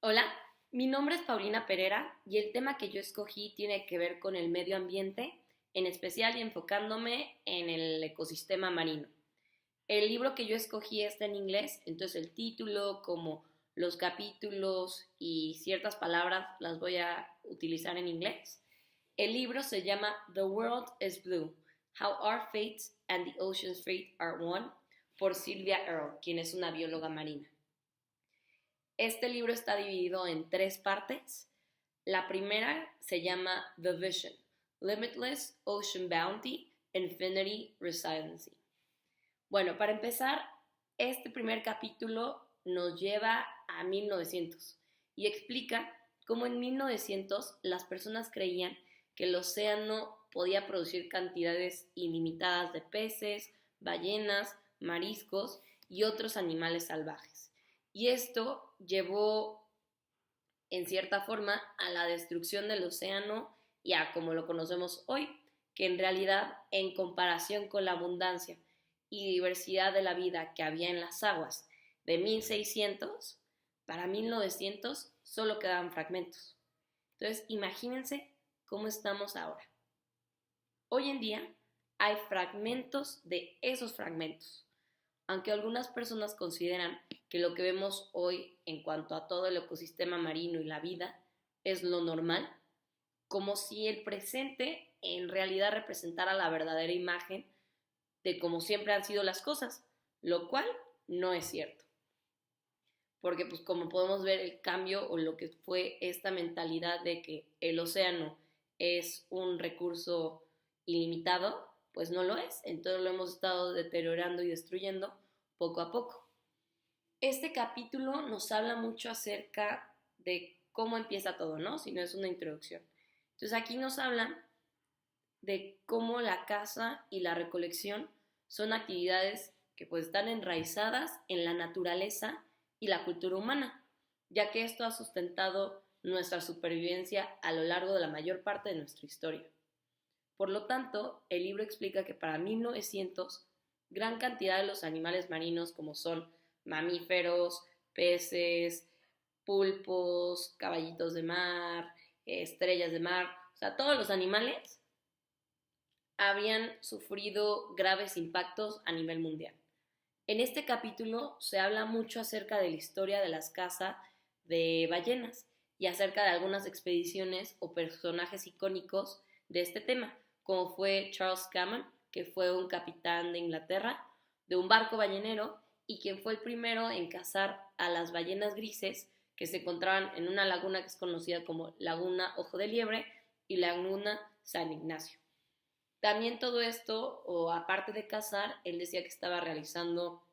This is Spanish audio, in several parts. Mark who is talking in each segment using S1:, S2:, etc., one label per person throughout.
S1: Hola, mi nombre es Paulina Pereira y el tema que yo escogí tiene que ver con el medio ambiente, en especial y enfocándome en el ecosistema marino. El libro que yo escogí está en inglés, entonces el título, como los capítulos y ciertas palabras las voy a utilizar en inglés. El libro se llama The World is Blue, How Our Fates and the Ocean's Fate Are One, por Sylvia Earle, quien es una bióloga marina. Este libro está dividido en tres partes. La primera se llama The Vision, Limitless Ocean Bounty, Infinity Resiliency. Bueno, para empezar, este primer capítulo nos lleva a 1900 y explica cómo en 1900 las personas creían que el océano podía producir cantidades ilimitadas de peces, ballenas, mariscos y otros animales salvajes. Y esto llevó, en cierta forma, a la destrucción del océano y a como lo conocemos hoy, que en realidad, en comparación con la abundancia y diversidad de la vida que había en las aguas de 1600, para 1900 solo quedaban fragmentos. Entonces, imagínense cómo estamos ahora. Hoy en día hay fragmentos de esos fragmentos. Aunque algunas personas consideran que lo que vemos hoy en cuanto a todo el ecosistema marino y la vida es lo normal, como si el presente en realidad representara la verdadera imagen de cómo siempre han sido las cosas, lo cual no es cierto. Porque pues como podemos ver el cambio o lo que fue esta mentalidad de que el océano es un recurso ilimitado, pues no lo es. Entonces lo hemos estado deteriorando y destruyendo poco a poco. Este capítulo nos habla mucho acerca de cómo empieza todo, ¿no? Si no es una introducción. Entonces aquí nos hablan de cómo la caza y la recolección son actividades que pues están enraizadas en la naturaleza y la cultura humana, ya que esto ha sustentado nuestra supervivencia a lo largo de la mayor parte de nuestra historia. Por lo tanto, el libro explica que para 1900, gran cantidad de los animales marinos como son mamíferos, peces, pulpos, caballitos de mar, estrellas de mar, o sea, todos los animales habían sufrido graves impactos a nivel mundial. En este capítulo se habla mucho acerca de la historia de las cazas de ballenas y acerca de algunas expediciones o personajes icónicos de este tema, como fue Charles Cameron, que fue un capitán de Inglaterra de un barco ballenero y quien fue el primero en cazar a las ballenas grises que se encontraban en una laguna que es conocida como Laguna Ojo de Liebre y Laguna San Ignacio. También todo esto, o aparte de cazar, él decía que estaba realizando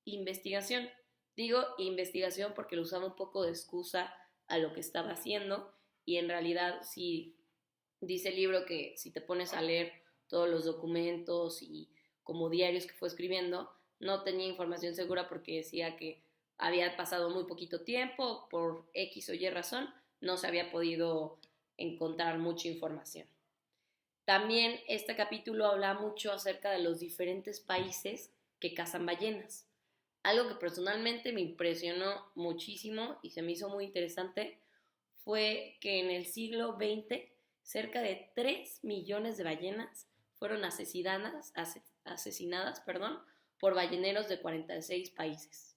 S1: investigación. Digo investigación porque lo usaba un poco de excusa a lo que estaba haciendo y en realidad sí dice el libro que si te pones a leer todos los documentos y como diarios que fue escribiendo, no tenía información segura porque decía que había pasado muy poquito tiempo, por X o Y razón, no se había podido encontrar mucha información. También este capítulo habla mucho acerca de los diferentes países que cazan ballenas. Algo que personalmente me impresionó muchísimo y se me hizo muy interesante fue que en el siglo XX cerca de 3 millones de ballenas fueron asesinadas por balleneros de 46 países.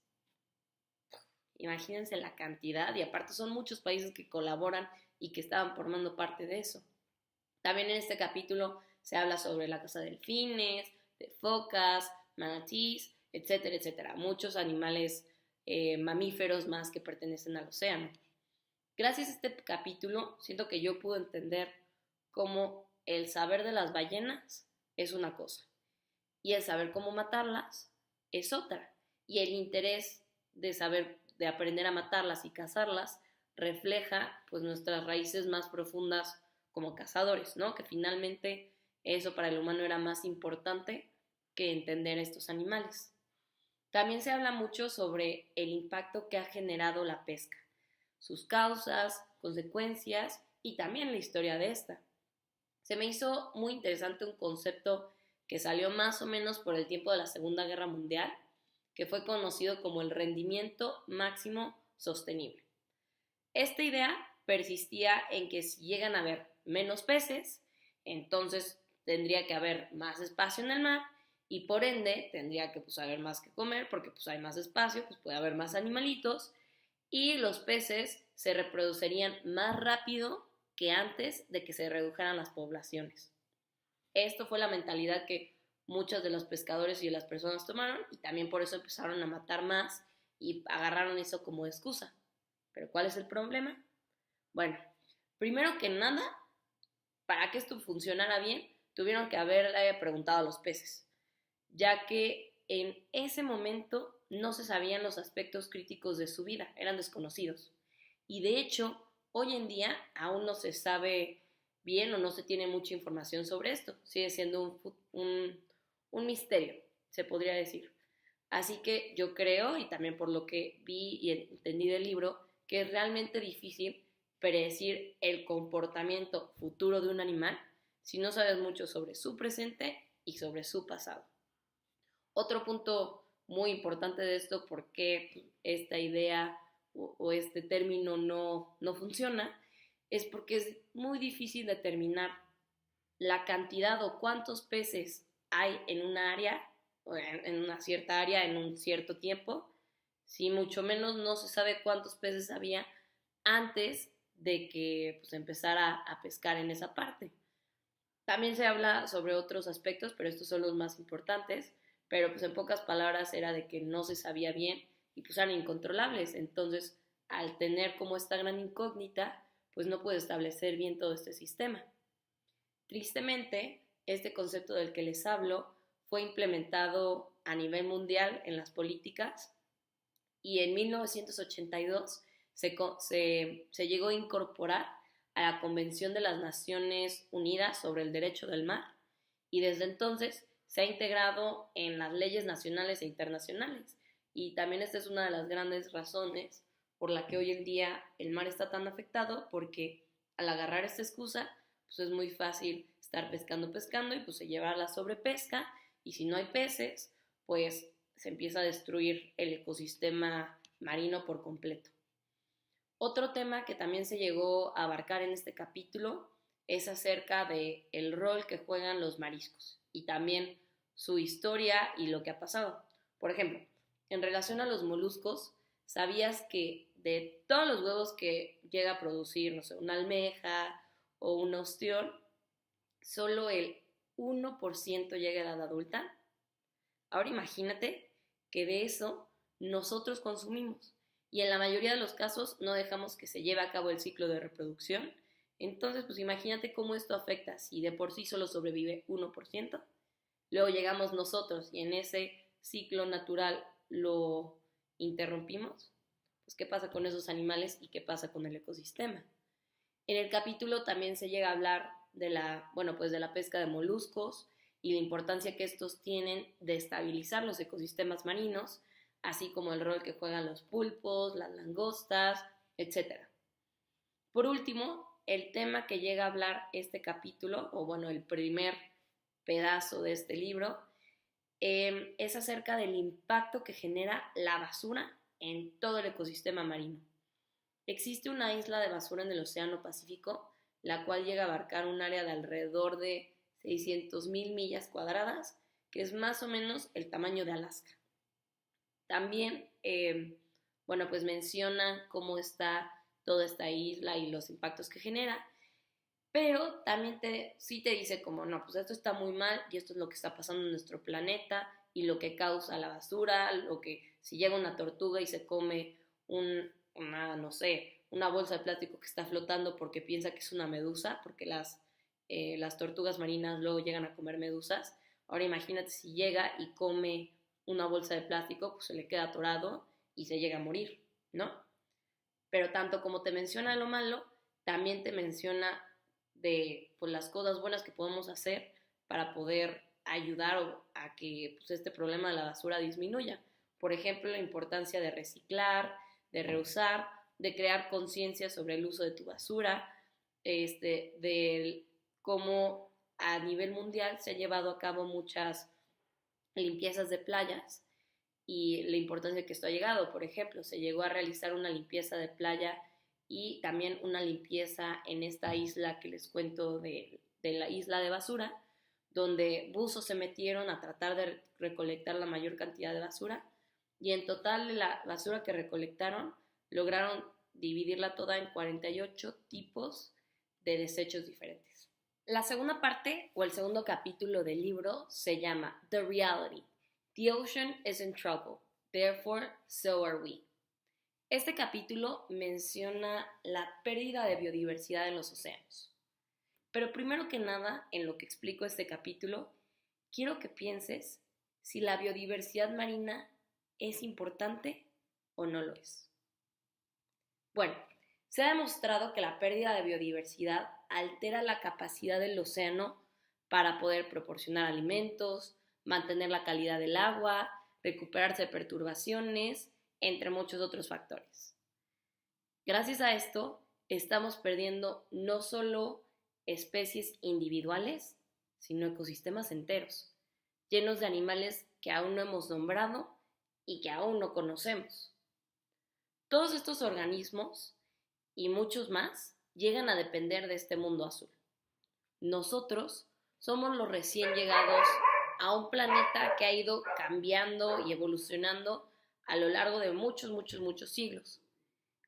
S1: Imagínense la cantidad y aparte son muchos países que colaboran y que estaban formando parte de eso. También en este capítulo se habla sobre la caza de delfines, de focas, manatíes, etcétera, etcétera. Muchos animales mamíferos más que pertenecen al océano. Gracias a este capítulo siento que yo pude entender cómo el saber de las ballenas es una cosa y el saber cómo matarlas es otra. Y el interés de saber, de aprender a matarlas y cazarlas refleja pues nuestras raíces más profundas como cazadores, ¿no? Que finalmente eso para el humano era más importante que entender a estos animales. También se habla mucho sobre el impacto que ha generado la pesca, sus causas, consecuencias y también la historia de esta. Se me hizo muy interesante un concepto que salió más o menos por el tiempo de la Segunda Guerra Mundial, que fue conocido como el rendimiento máximo sostenible. Esta idea persistía en que si llegan a haber menos peces, entonces tendría que haber más espacio en el mar y por ende tendría que pues, haber más que comer porque pues, hay más espacio, pues puede haber más animalitos y los peces se reproducirían más rápido que antes de que se redujeran las poblaciones. Esto fue la mentalidad que muchos de los pescadores y de las personas tomaron y también por eso empezaron a matar más y agarraron eso como excusa. ¿Pero cuál es el problema? Bueno, primero que nada, para que esto funcionara bien, tuvieron que haberle preguntado a los peces, ya que en ese momento no se sabían los aspectos críticos de su vida, eran desconocidos. Y de hecho, hoy en día aún no se sabe bien o no se tiene mucha información sobre esto. Sigue siendo un misterio, se podría decir. Así que yo creo, y también por lo que vi y entendí del libro, que es realmente difícil predecir el comportamiento futuro de un animal si no sabes mucho sobre su presente y sobre su pasado. Otro punto muy importante de esto, por qué esta idea o este término no funciona, es porque es muy difícil determinar la cantidad o cuántos peces hay en una área, o en una cierta área, en un cierto tiempo, si mucho menos no se sabe cuántos peces había antes de que pues, empezara a pescar en esa parte. También se habla sobre otros aspectos, pero estos son los más importantes, pero pues en pocas palabras era de que no se sabía bien y pues eran incontrolables. Entonces, al tener como esta gran incógnita, pues no puede establecer bien todo este sistema. Tristemente, este concepto del que les hablo fue implementado a nivel mundial en las políticas y en 1982 se llegó a incorporar a la Convención de las Naciones Unidas sobre el Derecho del Mar y desde entonces se ha integrado en las leyes nacionales e internacionales. Y también esta es una de las grandes razones por la que hoy en día el mar está tan afectado, porque al agarrar esta excusa, pues es muy fácil estar pescando y pues se lleva a la sobrepesca y si no hay peces, pues se empieza a destruir el ecosistema marino por completo. Otro tema que también se llegó a abarcar en este capítulo es acerca de el rol que juegan los mariscos y también su historia y lo que ha pasado. Por ejemplo, en relación a los moluscos, ¿sabías que de todos los huevos que llega a producir, no sé, una almeja o un ostión, solo el 1% llega a edad adulta? Ahora imagínate que de eso nosotros consumimos y en la mayoría de los casos no dejamos que se lleve a cabo el ciclo de reproducción. Entonces, pues imagínate cómo esto afecta si de por sí solo sobrevive 1%. Luego llegamos nosotros y en ese ciclo natural lo interrumpimos. Pues, ¿qué pasa con esos animales y qué pasa con el ecosistema? En el capítulo también se llega a hablar de la pesca de moluscos y la importancia que estos tienen de estabilizar los ecosistemas marinos, así como el rol que juegan los pulpos, las langostas, etc. Por último, el tema que llega a hablar este capítulo, o bueno, el primer pedazo de este libro, es acerca del impacto que genera la basura en todo el ecosistema marino. Existe una isla de basura en el Océano Pacífico, la cual llega a abarcar un área de alrededor de 600,000 millas cuadradas, que es más o menos el tamaño de Alaska. También, pues menciona cómo está toda esta isla y los impactos que genera, pero también sí te dice como, no, pues esto está muy mal y esto es lo que está pasando en nuestro planeta y lo que causa la basura, lo que si llega una tortuga y se come una bolsa de plástico que está flotando porque piensa que es una medusa, porque las tortugas marinas luego llegan a comer medusas. Ahora imagínate si llega y come una bolsa de plástico, pues se le queda atorado y se llega a morir, ¿no? Pero tanto como te menciona lo malo, también te menciona de pues, las cosas buenas que podemos hacer para poder ayudar a que pues, este problema de la basura disminuya. Por ejemplo, la importancia de reciclar, de reusar, de crear conciencia sobre el uso de tu basura, de cómo a nivel mundial se han llevado a cabo muchas limpiezas de playas y la importancia que esto ha llegado. Por ejemplo, se llegó a realizar una limpieza de playa y también una limpieza en esta isla que les cuento de la isla de basura, donde buzos se metieron a tratar de recolectar la mayor cantidad de basura y en total de la basura que recolectaron lograron dividirla toda en 48 tipos de desechos diferentes. La segunda parte o el segundo capítulo del libro se llama The Reality. The ocean is in trouble, therefore so are we. Este capítulo menciona la pérdida de biodiversidad en los océanos. Pero primero que nada, en lo que explico este capítulo, quiero que pienses si la biodiversidad marina es importante o no lo es. Bueno, se ha demostrado que la pérdida de biodiversidad altera la capacidad del océano para poder proporcionar alimentos, mantener la calidad del agua, recuperarse de perturbaciones, entre muchos otros factores. Gracias a esto, estamos perdiendo no solo especies individuales, sino ecosistemas enteros, llenos de animales que aún no hemos nombrado y que aún no conocemos. Todos estos organismos y muchos más llegan a depender de este mundo azul. Nosotros somos los recién llegados a un planeta que ha ido cambiando y evolucionando a lo largo de muchos siglos,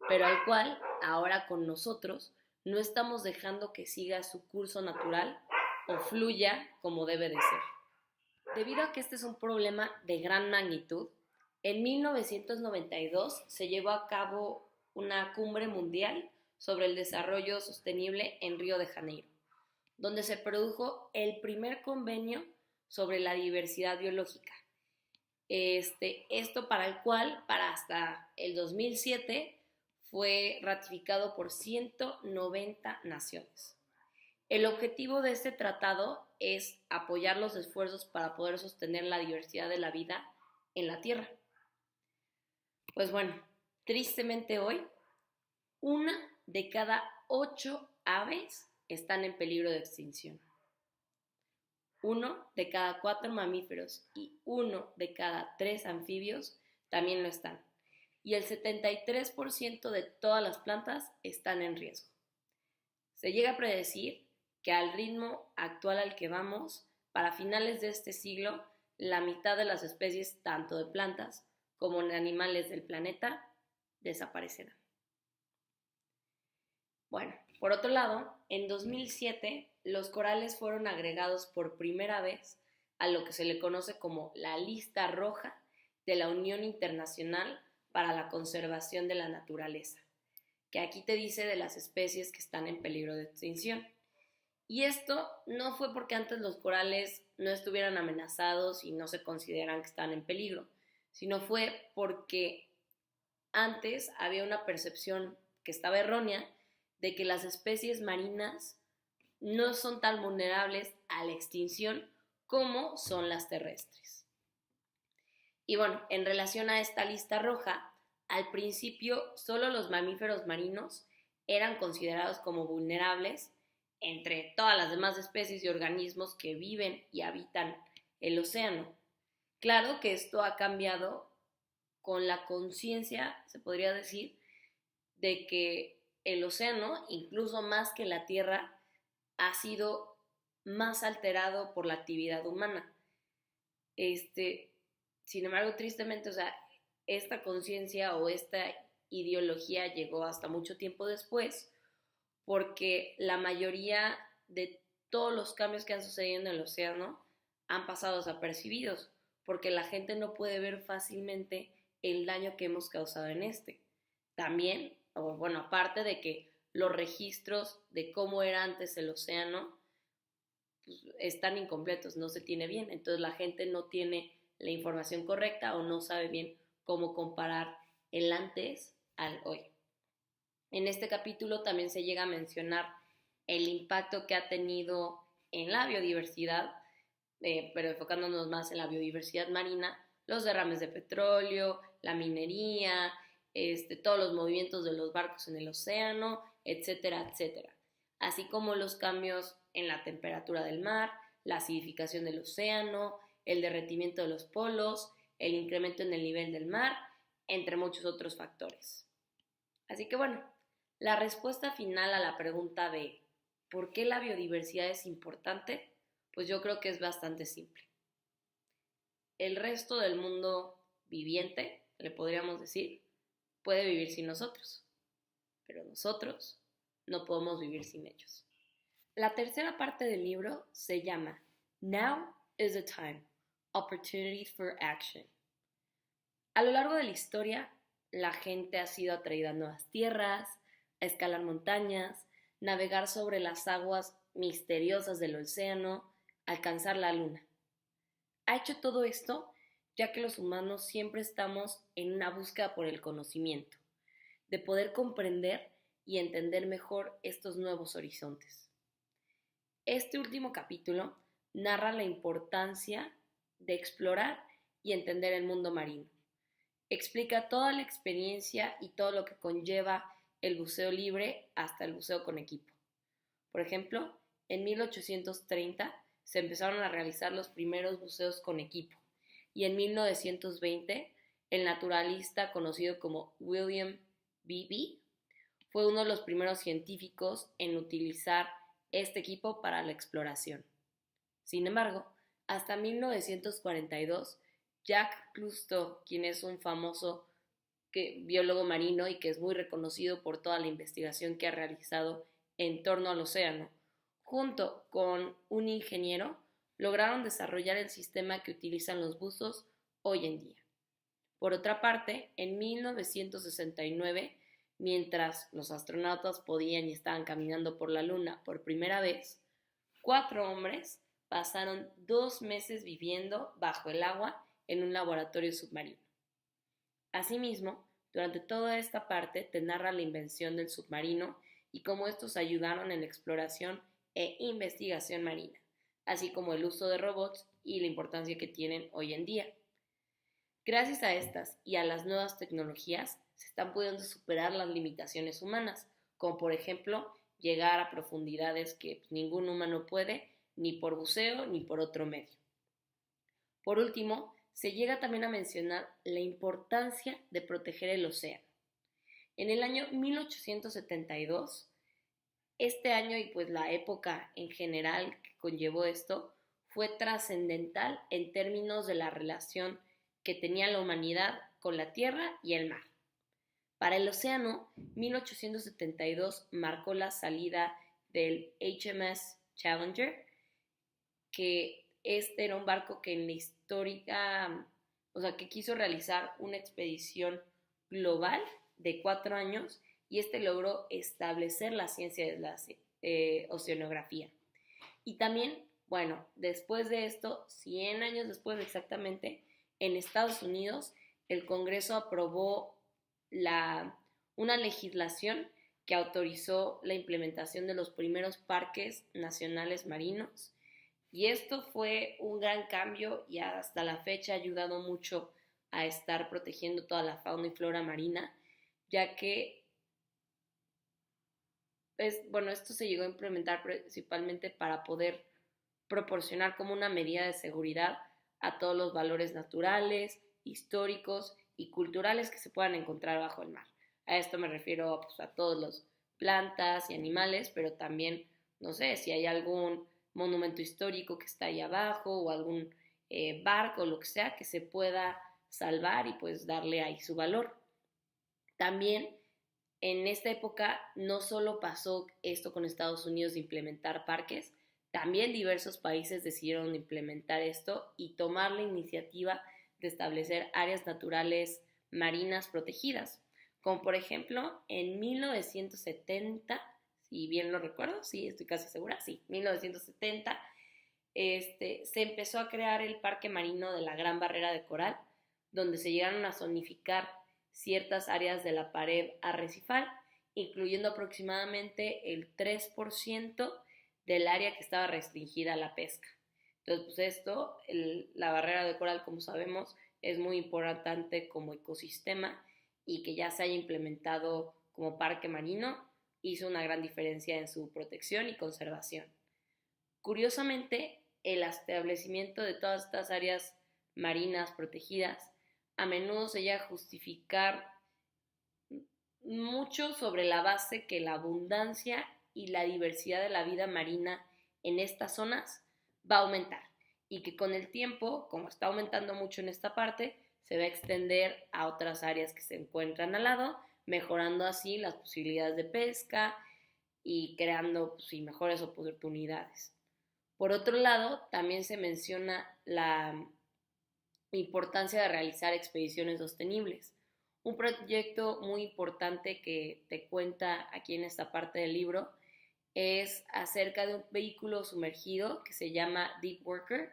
S1: pero al cual ahora con nosotros no estamos dejando que siga su curso natural o fluya como debe de ser. Debido a que este es un problema de gran magnitud, en 1992 se llevó a cabo una cumbre mundial sobre el desarrollo sostenible en Río de Janeiro, donde se produjo el primer convenio sobre la diversidad biológica. Esto para el cual, para hasta el 2007, fue ratificado por 190 naciones. El objetivo de este tratado es apoyar los esfuerzos para poder sostener la diversidad de la vida en la Tierra. Pues bueno, tristemente hoy, 1 de cada 8 aves están en peligro de extinción. 1 de cada 4 mamíferos y 1 de cada 3 anfibios también lo están. Y el 73% de todas las plantas están en riesgo. Se llega a predecir que al ritmo actual al que vamos, para finales de este siglo, la mitad de las especies, tanto de plantas como de animales del planeta, desaparecerán. Bueno, por otro lado, en 2007 los corales fueron agregados por primera vez a lo que se le conoce como la lista roja de la Unión Internacional para la Conservación de la Naturaleza, que aquí te dice de las especies que están en peligro de extinción. Y esto no fue porque antes los corales no estuvieran amenazados y no se consideran que están en peligro, sino fue porque antes había una percepción que estaba errónea de que las especies marinas no son tan vulnerables a la extinción como son las terrestres. Y bueno, en relación a esta lista roja, al principio solo los mamíferos marinos eran considerados como vulnerables entre todas las demás especies y organismos que viven y habitan el océano. Claro que esto ha cambiado con la conciencia, se podría decir, de que el océano, incluso más que la Tierra, ha sido más alterado por la actividad humana. Sin embargo, tristemente, esta conciencia o esta ideología llegó hasta mucho tiempo después, porque la mayoría de todos los cambios que han sucedido en el océano han pasado desapercibidos, porque la gente no puede ver fácilmente el daño que hemos causado en este. También, aparte de que los registros de cómo era antes el océano pues, están incompletos, no se tiene bien, entonces la gente no tiene la información correcta o no sabe bien cómo comparar el antes al hoy. En este capítulo también se llega a mencionar el impacto que ha tenido en la biodiversidad, pero enfocándonos más en la biodiversidad marina, los derrames de petróleo, la minería, todos los movimientos de los barcos en el océano, etcétera, etcétera. Así como los cambios en la temperatura del mar, la acidificación del océano, el derretimiento de los polos, el incremento en el nivel del mar, entre muchos otros factores. Así que bueno, La respuesta final a la pregunta de ¿por qué la biodiversidad es importante? Pues yo creo que es bastante simple. El resto del mundo viviente, le podríamos decir, puede vivir sin nosotros, pero nosotros no podemos vivir sin ellos. La tercera parte del libro se llama Now is the Time, Opportunity for Action. A lo largo de la historia, la gente ha sido atraída a nuevas tierras, a escalar montañas, navegar sobre las aguas misteriosas del océano, alcanzar la luna. Ha hecho todo esto ya que los humanos siempre estamos en una búsqueda por el conocimiento, de poder comprender y entender mejor estos nuevos horizontes. Este último capítulo narra la importancia de explorar y entender el mundo marino. Explica toda la experiencia y todo lo que conlleva el buceo libre hasta el buceo con equipo. Por ejemplo, en 1830 se empezaron a realizar los primeros buceos con equipo y en 1920 el naturalista conocido como William Beebe fue uno de los primeros científicos en utilizar este equipo para la exploración. Sin embargo, hasta 1942, Jacques Cousteau, quien es un famoso biólogo marino y que es muy reconocido por toda la investigación que ha realizado en torno al océano, junto con un ingeniero, lograron desarrollar el sistema que utilizan los buzos hoy en día. Por otra parte, en 1969, mientras los astronautas podían y estaban caminando por la Luna por primera vez, 4 hombres pasaron 2 meses viviendo bajo el agua en un laboratorio submarino. Asimismo, durante toda esta parte te narra la invención del submarino y cómo estos ayudaron en la exploración e investigación marina, así como el uso de robots y la importancia que tienen hoy en día. Gracias a estas y a las nuevas tecnologías se están pudiendo superar las limitaciones humanas, como por ejemplo llegar a profundidades que ningún humano puede, ni por buceo ni por otro medio. Por último, se llega también a mencionar la importancia de proteger el océano. En el año 1872, este año y pues la época en general que conllevó esto, fue trascendental en términos de la relación que tenía la humanidad con la tierra y el mar. Para el océano, 1872 marcó la salida del HMS Challenger, que este era un barco que en la histórica, que quiso realizar una expedición global de 4 años y este logró establecer la ciencia de la oceanografía. Y también, después de esto, 100 años después exactamente, en Estados Unidos, el Congreso aprobó una legislación que autorizó la implementación de los primeros parques nacionales marinos. Y esto fue un gran cambio y hasta la fecha ha ayudado mucho a estar protegiendo toda la fauna y flora marina, ya que esto se llegó a implementar principalmente para poder proporcionar como una medida de seguridad a todos los valores naturales, históricos y culturales que se puedan encontrar bajo el mar. A esto me refiero a todos los plantas y animales, pero también, no sé, si hay algún monumento histórico que está ahí abajo o algún barco o lo que sea que se pueda salvar y pues darle ahí su valor. También en esta época no solo pasó esto con Estados Unidos de implementar parques, también diversos países decidieron implementar esto y tomar la iniciativa de establecer áreas naturales marinas protegidas, como por ejemplo en 1970, si bien lo recuerdo, sí, estoy casi segura, sí, 1970, se empezó a crear el Parque Marino de la Gran Barrera de Coral, donde se llegaron a zonificar ciertas áreas de la pared arrecifal, incluyendo aproximadamente el 3% del área que estaba restringida a la pesca. Entonces, la barrera de coral, como sabemos, es muy importante como ecosistema y que ya se haya implementado como parque marino hizo una gran diferencia en su protección y conservación. Curiosamente, el establecimiento de todas estas áreas marinas protegidas a menudo se llega a justificar mucho sobre la base que la abundancia y la diversidad de la vida marina en estas zonas va a aumentar y que con el tiempo, como está aumentando mucho en esta parte, se va a extender a otras áreas que se encuentran al lado, mejorando así las posibilidades de pesca y creando pues, sí, mejores oportunidades. Por otro lado, también se menciona la importancia de realizar expediciones sostenibles. Un proyecto muy importante que te cuenta aquí en esta parte del libro es acerca de un vehículo sumergido que se llama Deep Worker,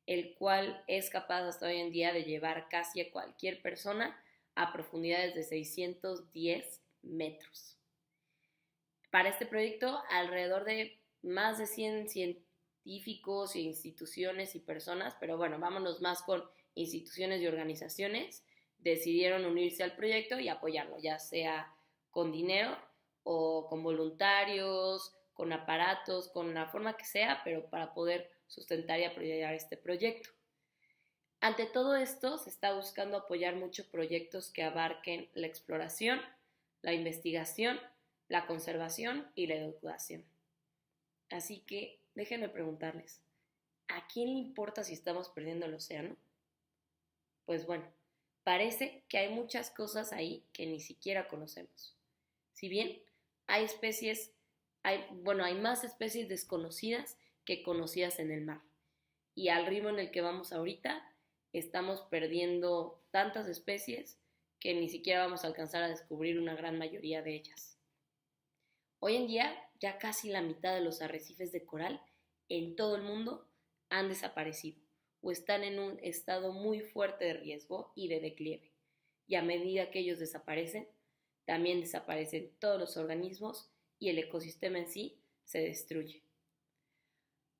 S1: el cual es capaz hasta hoy en día de llevar casi a cualquier persona a profundidades de 610 metros. Para este proyecto, alrededor de más de 100 científicos e instituciones y personas, pero bueno, vámonos más con instituciones y organizaciones, decidieron unirse al proyecto y apoyarlo, ya sea con dinero o con voluntarios, con aparatos, con la forma que sea, pero para poder sustentar y apoyar este proyecto. Ante todo esto, se está buscando apoyar muchos proyectos que abarquen la exploración, la investigación, la conservación y la educación. Así que déjenme preguntarles, ¿a quién le importa si estamos perdiendo el océano? Pues bueno, parece que hay muchas cosas ahí que ni siquiera conocemos. Si bien hay especies, hay más especies desconocidas que conocidas en el mar. Y al ritmo en el que vamos ahorita, estamos perdiendo tantas especies que ni siquiera vamos a alcanzar a descubrir una gran mayoría de ellas. Hoy en día, ya casi la mitad de los arrecifes de coral en todo el mundo han desaparecido o están en un estado muy fuerte de riesgo y de declive. Y a medida que ellos desaparecen, también desaparecen todos los organismos y el ecosistema en sí se destruye.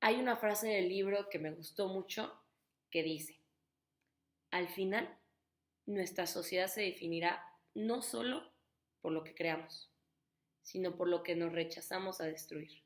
S1: Hay una frase del libro que me gustó mucho que dice, al final, nuestra sociedad se definirá no solo por lo que creamos, sino por lo que nos rechazamos a destruir.